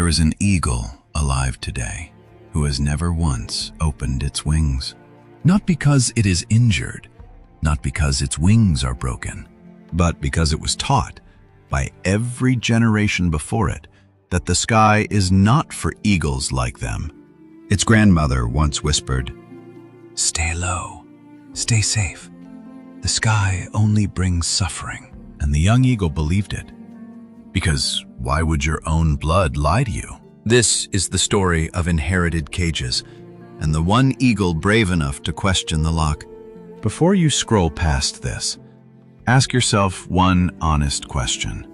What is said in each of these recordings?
There is an eagle alive today who has never once opened its wings. Not because it is injured, not because its wings are broken, but because it was taught by every generation before it that the sky is not for eagles like them. Its grandmother once whispered, "Stay low, stay safe. The sky only brings suffering." And the young eagle believed it. Because why would your own blood lie to you? This is the story of inherited cages, and the one eagle brave enough to question the lock. Before you scroll past this, ask yourself one honest question.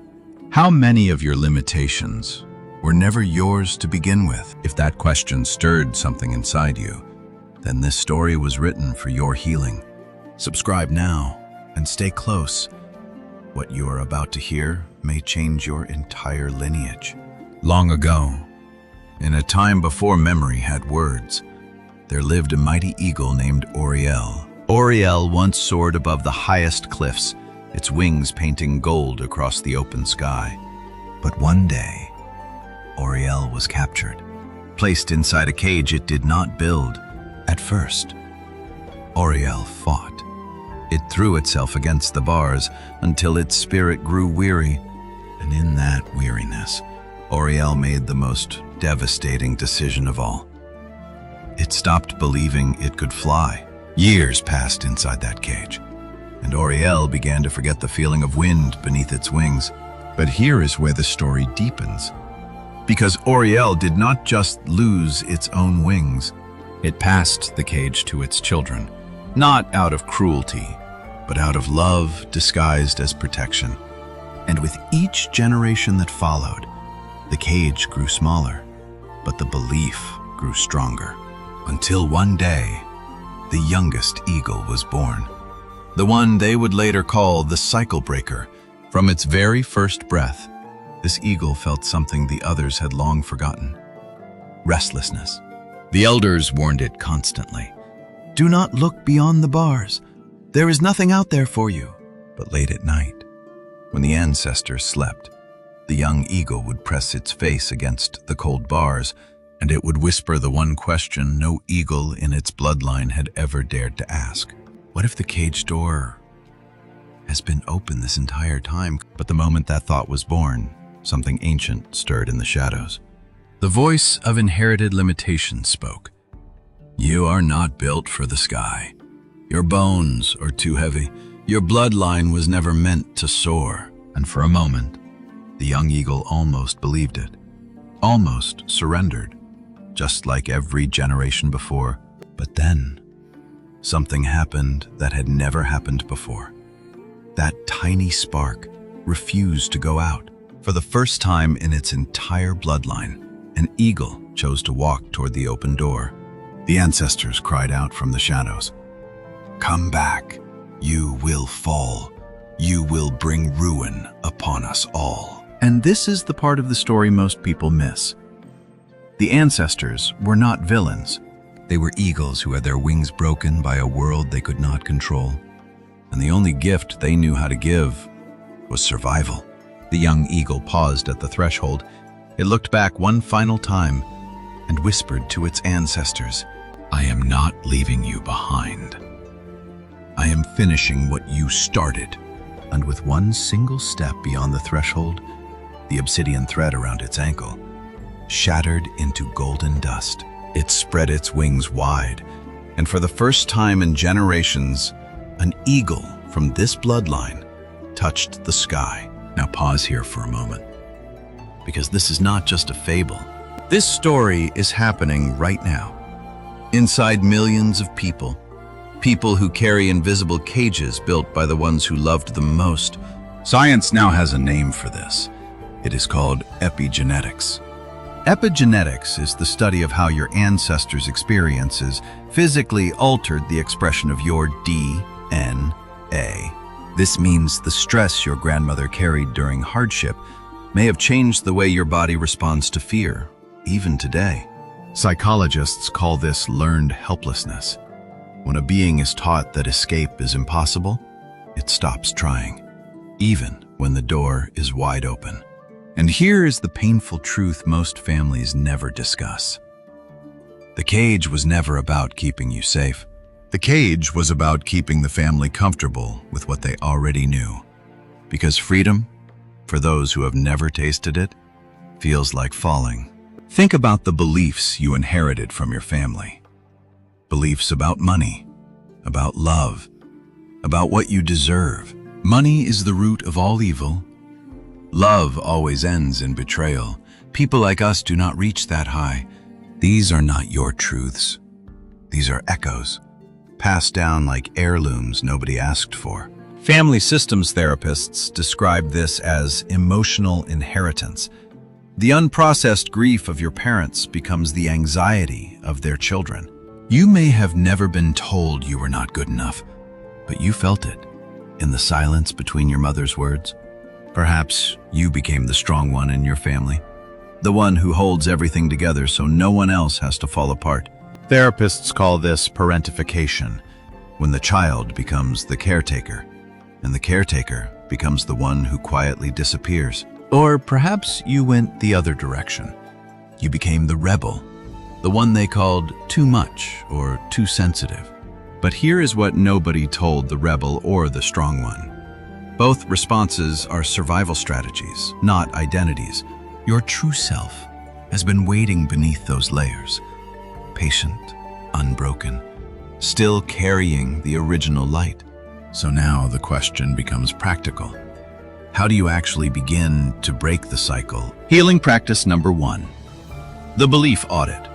How many of your limitations were never yours to begin with? If that question stirred something inside you, then this story was written for your healing. Subscribe now and stay close. What you are about to hear may change your entire lineage. Long ago, in a time before memory had words, there lived a mighty eagle named Auriel. Auriel once soared above the highest cliffs, its wings painting gold across the open sky. But one day, Auriel was captured, placed inside a cage it did not build. At first, Auriel fought. It threw itself against the bars until its spirit grew weary, and in that weariness, Auriel made the most devastating decision of all. It stopped believing it could fly. Years passed inside that cage, and Auriel began to forget the feeling of wind beneath its wings. But here is where the story deepens. Because Auriel did not just lose its own wings, it passed the cage to its children, not out of cruelty, but out of love disguised as protection. And with each generation that followed, the cage grew smaller, but the belief grew stronger. Until one day, the youngest eagle was born. The one they would later call the cycle breaker. From its very first breath, this eagle felt something the others had long forgotten: restlessness. The elders warned it constantly. Do not look beyond the bars. There is nothing out there for you. But late at night, when the ancestors slept, the young eagle would press its face against the cold bars, and it would whisper the one question no eagle in its bloodline had ever dared to ask. What if the cage door has been open this entire time? But the moment that thought was born, something ancient stirred in the shadows. The voice of inherited limitations spoke. You are not built for the sky. Your bones are too heavy. Your bloodline was never meant to soar. And for a moment, the young eagle almost believed it, almost surrendered, just like every generation before. But then, something happened that had never happened before. That tiny spark refused to go out. For the first time in its entire bloodline, an eagle chose to walk toward the open door. The ancestors cried out from the shadows, "Come back, you will fall. You will bring ruin upon us all." And this is the part of the story most people miss. The ancestors were not villains. They were eagles who had their wings broken by a world they could not control. And the only gift they knew how to give was survival. The young eagle paused at the threshold. It looked back one final time and whispered to its ancestors, "I am not leaving you behind. I am finishing what you started." And with one single step beyond the threshold, the obsidian thread around its ankle shattered into golden dust. It spread its wings wide, and for the first time in generations, an eagle from this bloodline touched the sky. Now pause here for a moment, because this is not just a fable. This story is happening right now, inside millions of people. People who carry invisible cages built by the ones who loved them most. Science now has a name for this. It is called epigenetics. Epigenetics is the study of how your ancestors' experiences physically altered the expression of your DNA. This means the stress your grandmother carried during hardship may have changed the way your body responds to fear, even today. Psychologists call this learned helplessness. When a being is taught that escape is impossible, it stops trying, even when the door is wide open. And here is the painful truth most families never discuss. The cage was never about keeping you safe. The cage was about keeping the family comfortable with what they already knew. Because freedom, for those who have never tasted it, feels like falling. Think about the beliefs you inherited from your family. Beliefs about money, about love, about what you deserve. Money is the root of all evil. Love always ends in betrayal. People like us do not reach that high. These are not your truths. These are echoes, passed down like heirlooms nobody asked for. Family systems therapists describe this as emotional inheritance. The unprocessed grief of your parents becomes the anxiety of their children. You may have never been told you were not good enough, but you felt it in the silence between your mother's words. Perhaps you became the strong one in your family, the one who holds everything together so no one else has to fall apart. Therapists call this parentification, when the child becomes the caretaker, and the caretaker becomes the one who quietly disappears. Or perhaps you went the other direction. You became the rebel, the one they called too much or too sensitive. But here is what nobody told the rebel or the strong one. Both responses are survival strategies, not identities. Your true self has been waiting beneath those layers, patient, unbroken, still carrying the original light. So now the question becomes practical. How do you actually begin to break the cycle? Healing practice number 1, the belief audit.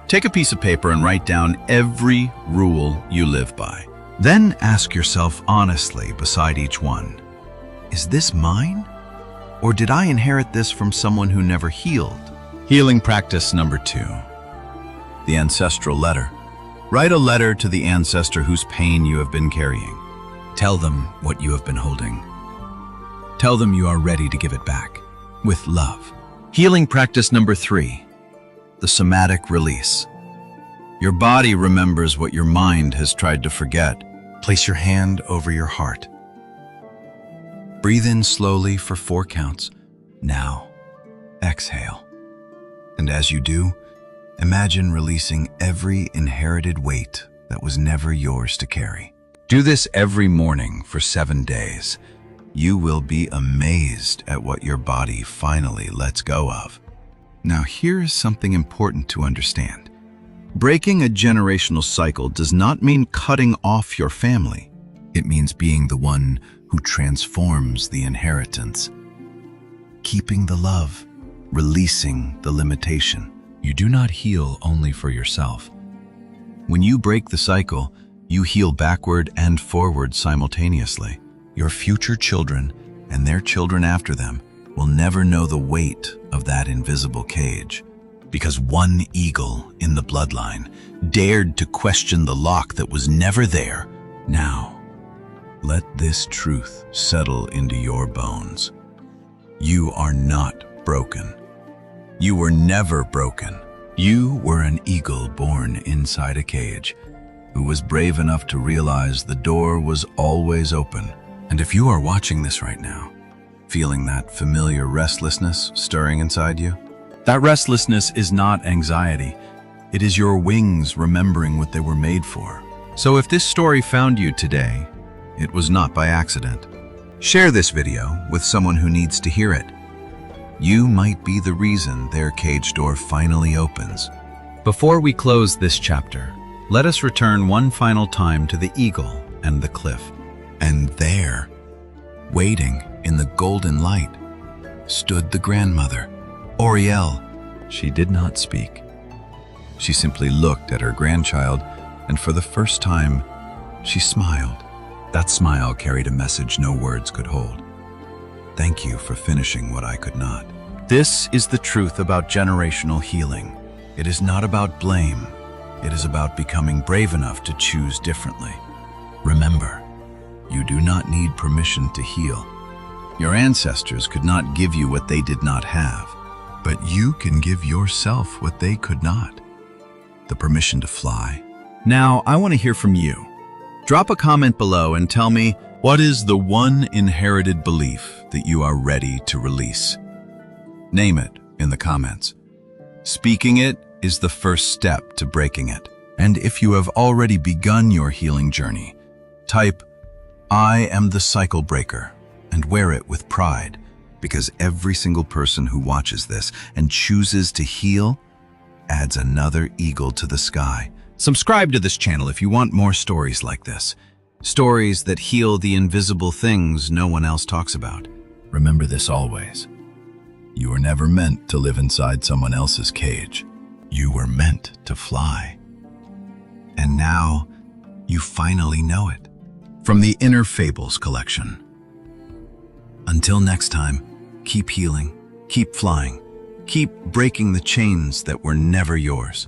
Take a piece of paper and write down every rule you live by. Then ask yourself honestly beside each one, is this mine? Or did I inherit this from someone who never healed? Healing practice number 2, the ancestral letter. Write a letter to the ancestor whose pain you have been carrying. Tell them what you have been holding. Tell them you are ready to give it back, with love. Healing practice number 3, the somatic release. Your body remembers what your mind has tried to forget. Place your hand over your heart. Breathe in slowly for 4 counts. Now, exhale. And as you do, imagine releasing every inherited weight that was never yours to carry. Do this every morning for 7 days. You will be amazed at what your body finally lets go of. Now here is something important to understand. Breaking a generational cycle does not mean cutting off your family. It means being the one who transforms the inheritance. Keeping the love, releasing the limitation. You do not heal only for yourself. When you break the cycle, you heal backward and forward simultaneously. Your future children and their children after them will never know the weight of that invisible cage. Because one eagle in the bloodline dared to question the lock that was never there. Now, let this truth settle into your bones. You are not broken. You were never broken. You were an eagle born inside a cage, who was brave enough to realize the door was always open. And if you are watching this right now, feeling that familiar restlessness stirring inside you, that restlessness is not anxiety. It is your wings remembering what they were made for. So if this story found you today, it was not by accident. Share this video with someone who needs to hear it. You might be the reason their cage door finally opens. Before we close this chapter, let us return one final time to the eagle and the cliff. And there, waiting in the golden light, stood the grandmother, Auriel. She did not speak. She simply looked at her grandchild, and for the first time, she smiled. That smile carried a message no words could hold. Thank you for finishing what I could not. This is the truth about generational healing. It is not about blame. It is about becoming brave enough to choose differently. Remember, you do not need permission to heal. Your ancestors could not give you what they did not have, but you can give yourself what they could not. The permission to fly. Now, I want to hear from you. Drop a comment below and tell me, what is the one inherited belief that you are ready to release? Name it in the comments. Speaking it is the first step to breaking it. And if you have already begun your healing journey, type, "I am the cycle breaker," and wear it with pride, because every single person who watches this and chooses to heal adds another eagle to the sky. Subscribe to this channel if you want more stories like this. Stories that heal the invisible things no one else talks about. Remember this always. You were never meant to live inside someone else's cage. You were meant to fly. And now, you finally know it. From the Inner Fables collection. Until next time, keep healing, keep flying, keep breaking the chains that were never yours.